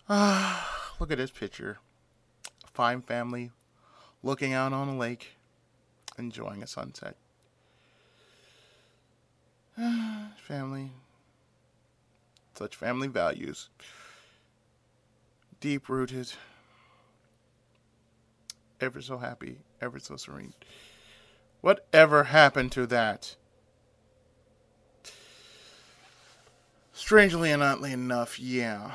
Look at this picture. A fine family looking out on a lake, enjoying a sunset. Family. Such family values. Deep rooted. Ever so happy. Ever so serene. Whatever happened to that? Strangely and oddly enough, yeah.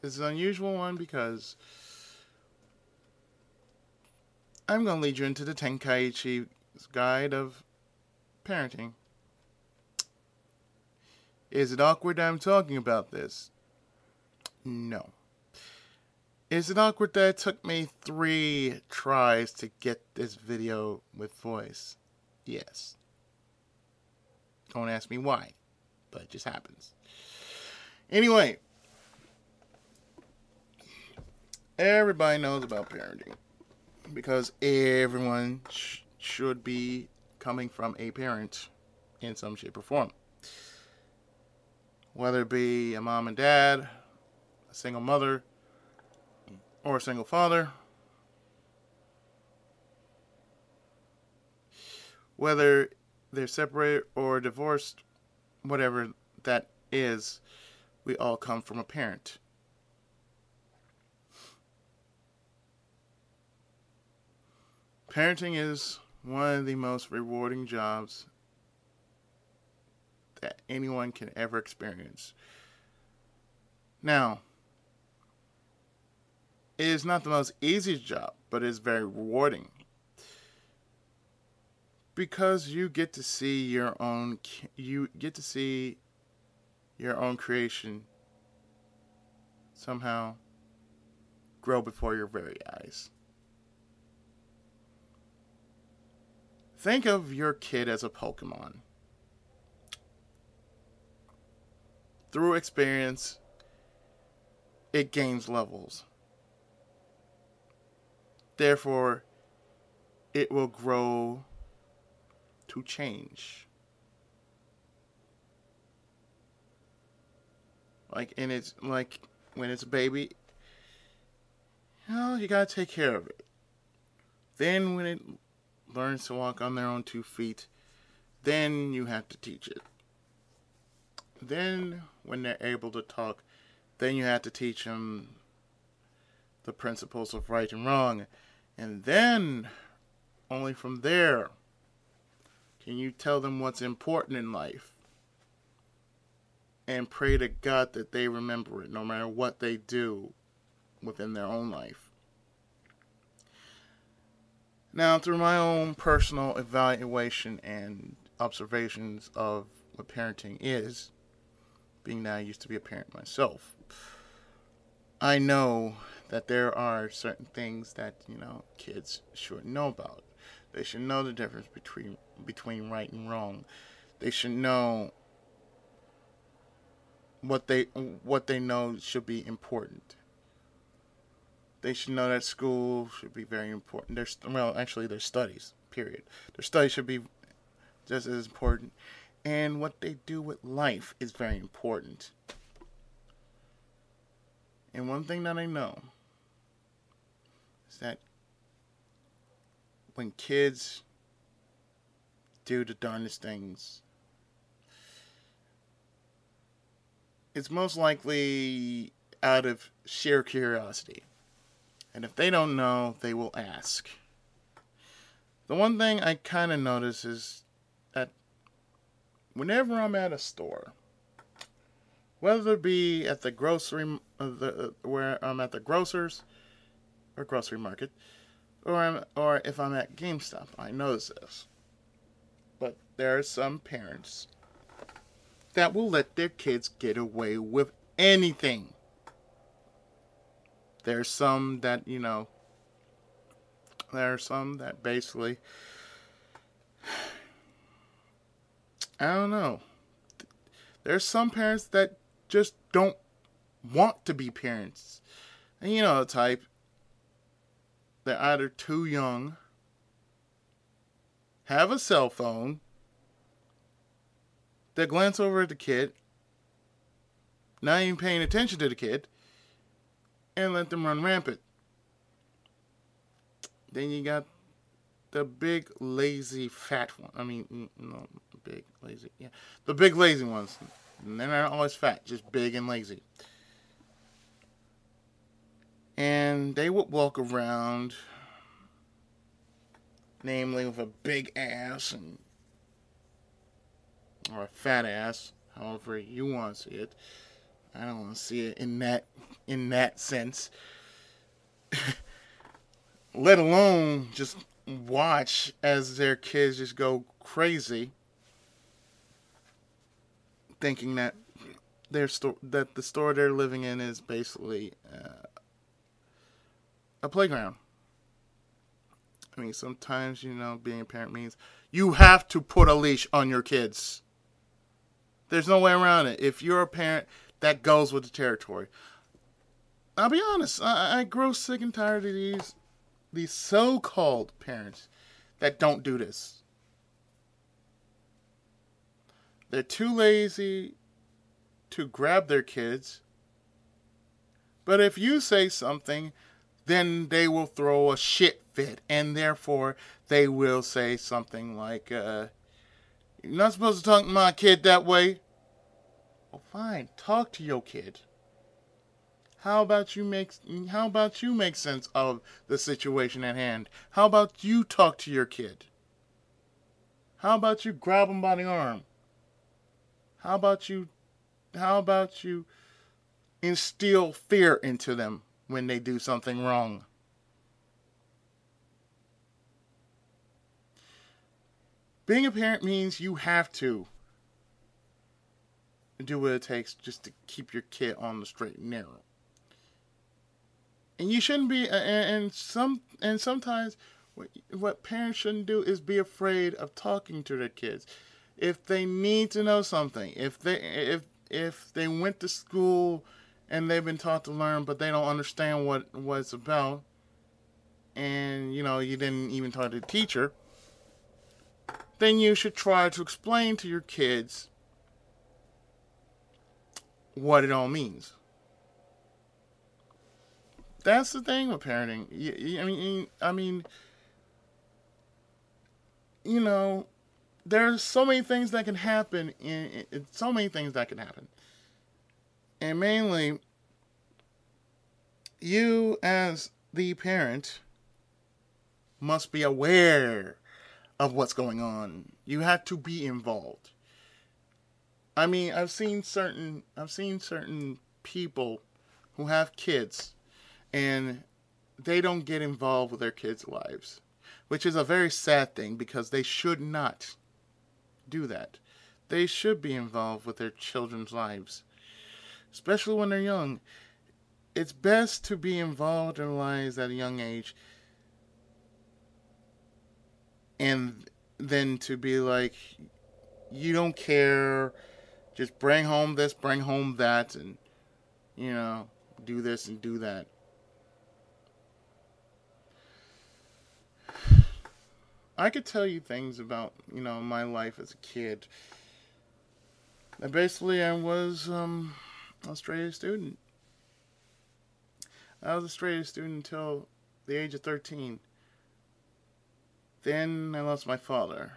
It's an unusual one because I'm going to lead you into the Tenkaichi guide of parenting. Is it awkward that I'm talking about this? No. Is it awkward that it took me 3 tries to get this video with voice? Yes. Don't ask me why, but it just happens. Anyway, everybody knows about parenting because everyone should be coming from a parent in some shape or form. Whether it be a mom and dad, a single mother, or a single father. Whether they're separated or divorced, whatever that is, we all come from a parent. Parenting is one of the most rewarding jobs that anyone can ever experience. Now, it is not the most easy job, but it's very rewarding. Because you get to see your own creation somehow grow before your very eyes. Think of your kid as a Pokemon. Through experience, it gains levels. Therefore, it will grow to change. Like when it's a baby, you gotta take care of it. Then when it learns to walk on their own 2 feet, then you have to teach it. Then when they're able to talk, then you have to teach them the principles of right and wrong. And then, only from there, can you tell them what's important in life. And pray to God that they remember it no matter what they do within their own life. Now, through my own personal evaluation and observations of what parenting is, being that I used to be a parent myself, I know that there are certain things that, kids should know about. They should know the difference between right and wrong. They should know what they know should be important. They should know that school should be very important. Their studies, period. Their studies should be just as important. And what they do with life is very important. And one thing that I know is that when kids do the darndest things, it's most likely out of sheer curiosity. And if they don't know, they will ask. The one thing I kind of notice is that whenever I'm at a store, whether it be at the where I'm at the grocers or grocery market, or if I'm at GameStop, I notice this. But there are some parents that will let their kids get away with anything. There's some that, there are some that basically, I don't know. There's some parents that just don't want to be parents. And you know the type. They're either too young, have a cell phone, they glance over at the kid, not even paying attention to the kid, and let them run rampant. Then you got the big, lazy, fat one. I mean, no, big, lazy. Yeah, the big, lazy ones. And they're not always fat, just big and lazy. And they would walk around, namely with a big ass and or a fat ass, however you want to see it. I don't want to see it in that sense. Let alone just watch as their kids just go crazy, thinking that that the store they're living in is basically a playground. I mean, sometimes, being a parent means you have to put a leash on your kids. There's no way around it. If you're a parent, that goes with the territory. I'll be honest, I grow sick and tired of these so-called parents that don't do this. They're too lazy to grab their kids. But if you say something, then they will throw a shit fit. And therefore, they will say something like, you're not supposed to talk to my kid that way. Well, fine. Talk to your kid. How about you make sense of the situation at hand? How about you talk to your kid? How about you grab them by the arm? How about you instill fear into them when they do something wrong? Being a parent means you have to do what it takes just to keep your kid on the straight and narrow. And you shouldn't be, and sometimes what parents shouldn't do is be afraid of talking to their kids. If they need to know something, if they went to school and they've been taught to learn, but they don't understand what it's about, and you didn't even talk to the teacher, then you should try to explain to your kids what it all means. That's the thing with parenting. I mean, there's so many things that can happen. So many things that can happen. And mainly, you as the parent must be aware of what's going on. You have to be involved. I mean, I've seen certain people who have kids and they don't get involved with their kids' lives, which is a very sad thing because they should not do that. They should be involved with their children's lives, especially when they're young. It's best to be involved in lives at a young age and then to be like, you don't care, just bring home this, bring home that, and, do this and do that. I could tell you things about, my life as a kid. Basically, I was a straight-A student. I was a straight-A student until the age of 13. Then I lost my father.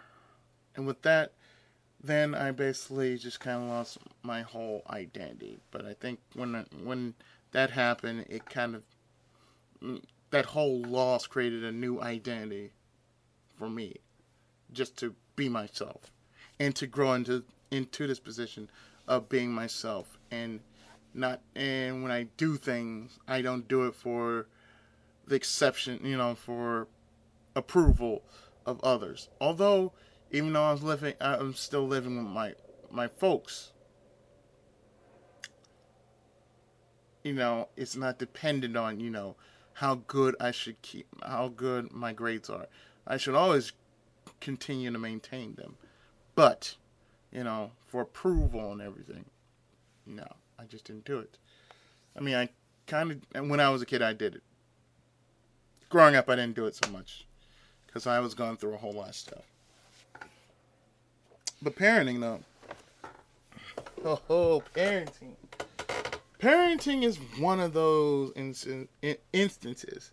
And with that, then I basically just kind of lost my whole identity. But I think when that happened, it kind of, that whole loss created a new identity for me, just to be myself and to grow into this position of being myself, and when I do things, I don't do it for the exception, for approval of others. Although, even though I'm still living with my folks. It's not dependent on, how good my grades are. I should always continue to maintain them. But, for approval and everything, no, I just didn't do it. I mean, when I was a kid, I did it. Growing up, I didn't do it so much because I was going through a whole lot of stuff. But parenting, though. Parenting. Parenting is one of those instances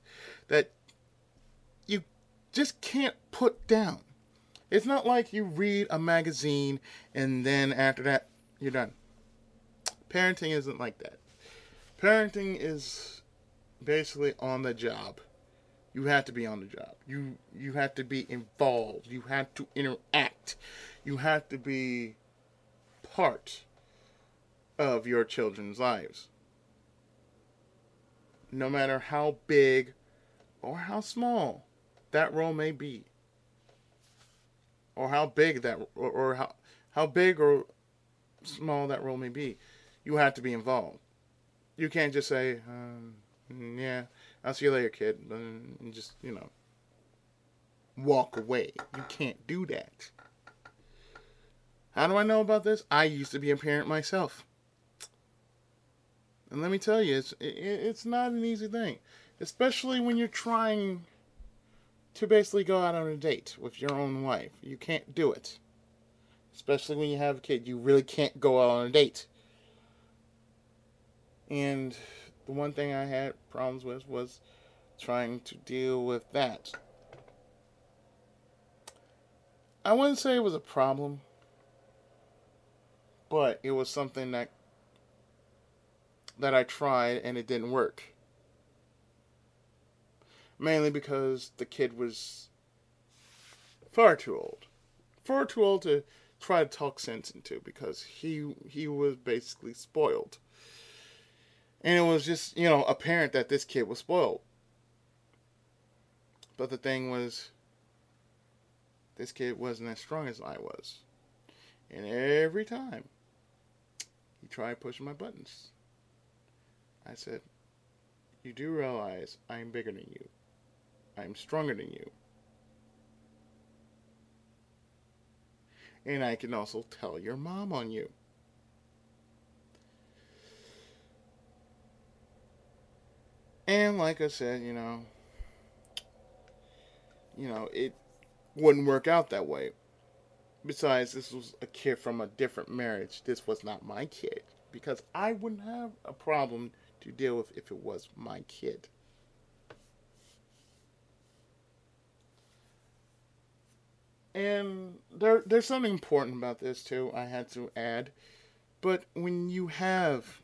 that you just can't put down. It's not like you read a magazine and then after that, you're done. Parenting isn't like that. Parenting is basically on the job. You have to be on the job. You have to be involved. You have to interact. You have to be part of your children's lives. No matter how big or how small that role may be. Or how big that or how big or small that role may be. You have to be involved. You can't just say, yeah, I'll see you later, kid, and just, walk away. You can't do that. How do I know about this? I used to be a parent myself. And let me tell you, it's not an easy thing. Especially when you're trying to basically go out on a date with your own wife. You can't do it. Especially when you have a kid. You really can't go out on a date. And the one thing I had problems with was trying to deal with that. I wouldn't say it was a problem, but it was something that I tried and it didn't work. Mainly because the kid was far too old. Far too old to try to talk sense into because he was basically spoiled. And it was just, apparent that this kid was spoiled. But the thing was, this kid wasn't as strong as I was. And every time he tried pushing my buttons, I said, you do realize I'm bigger than you. I'm stronger than you. And I can also tell your mom on you. And like I said, it wouldn't work out that way. Besides, this was a kid from a different marriage. This was not my kid. Because I wouldn't have a problem to deal with if it was my kid. And there's something important about this too, I had to add. But when you have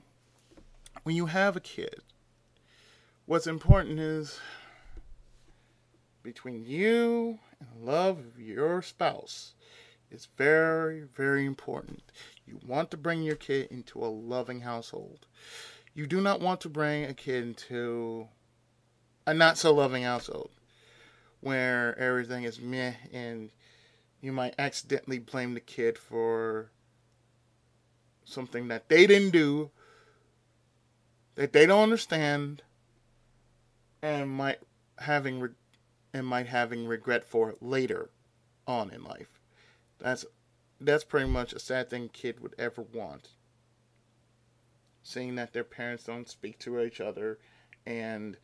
a kid, what's important is between you and the love of your spouse is very, very important. You want to bring your kid into a loving household. You do not want to bring a kid into a not so loving household where everything is meh and you might accidentally blame the kid for something that they didn't do, that they don't understand, and might having regret for it later on in life. That's pretty much a sad thing a kid would ever want. Seeing that their parents don't speak to each other and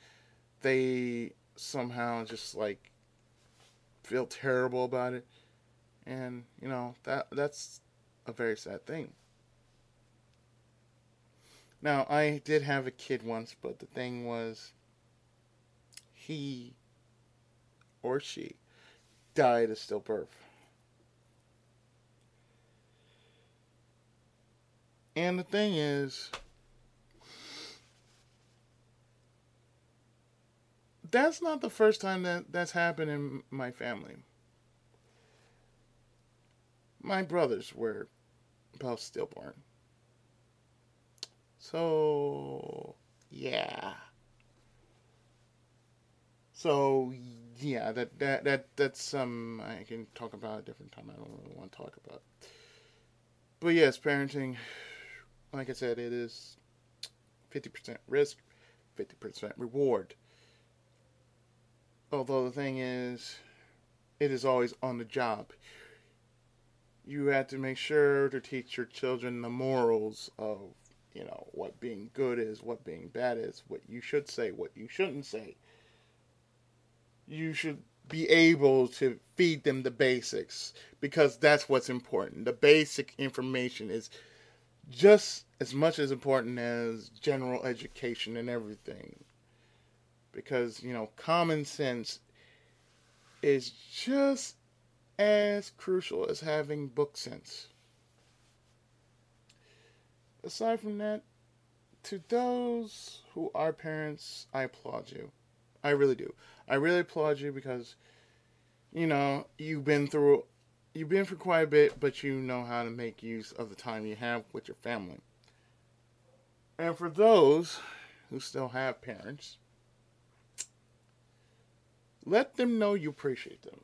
they somehow just feel terrible about it. And, that's a very sad thing. Now, I did have a kid once, but the thing was, he or she died of stillbirth. And the thing is, that's not the first time that's happened in my family. My brothers were both stillborn. So, yeah. That's I can talk about a different time. I don't really want to talk about. But yes, parenting, like I said, it is 50% risk, 50% reward. Although the thing is, it is always on the job. You have to make sure to teach your children the morals of, what being good is, what being bad is, what you should say, what you shouldn't say. You should be able to feed them the basics because that's what's important. The basic information is just as much as important as general education and everything. Because, common sense is just as crucial as having book sense. Aside from that, to those who are parents, I applaud you. I really do. I really applaud you because, you've been through quite a bit, but you know how to make use of the time you have with your family. And for those who still have parents, let them know you appreciate them.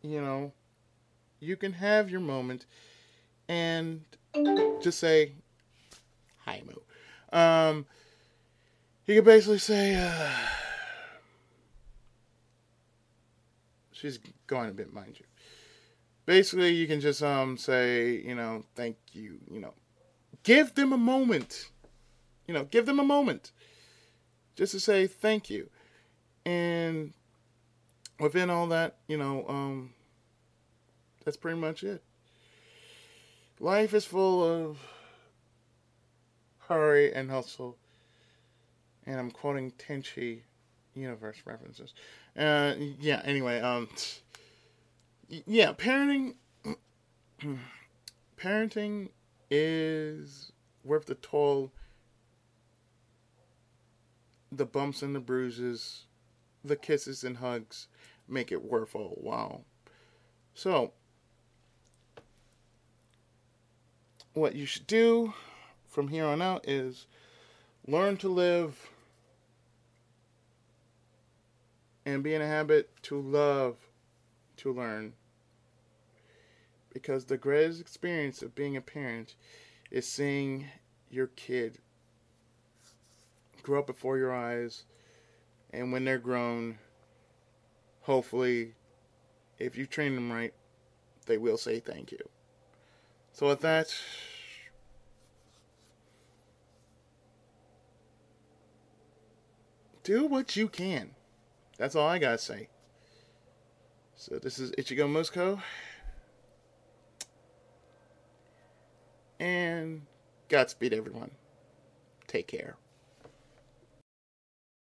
You can have your moment and just say, hi, Moo. You can basically say, she's going a bit, mind you. Basically, you can just say, thank you. Give them a moment. Give them a moment just to say thank you. And within all that, that's pretty much it. Life is full of hurry and hustle. And I'm quoting Tenkaichi universe references. Anyway, parenting parenting is worth the toll, the bumps and the bruises, the kisses and hugs make it worth a while. So, what you should do from here on out is learn to live and be in a habit to love to learn. Because the greatest experience of being a parent is seeing your kid grow up before your eyes, and when they're grown, hopefully, if you train them right, they will say thank you. So with that, do what you can. That's all I gotta say. So this is Ichigo Mosco, and Godspeed everyone. Take care.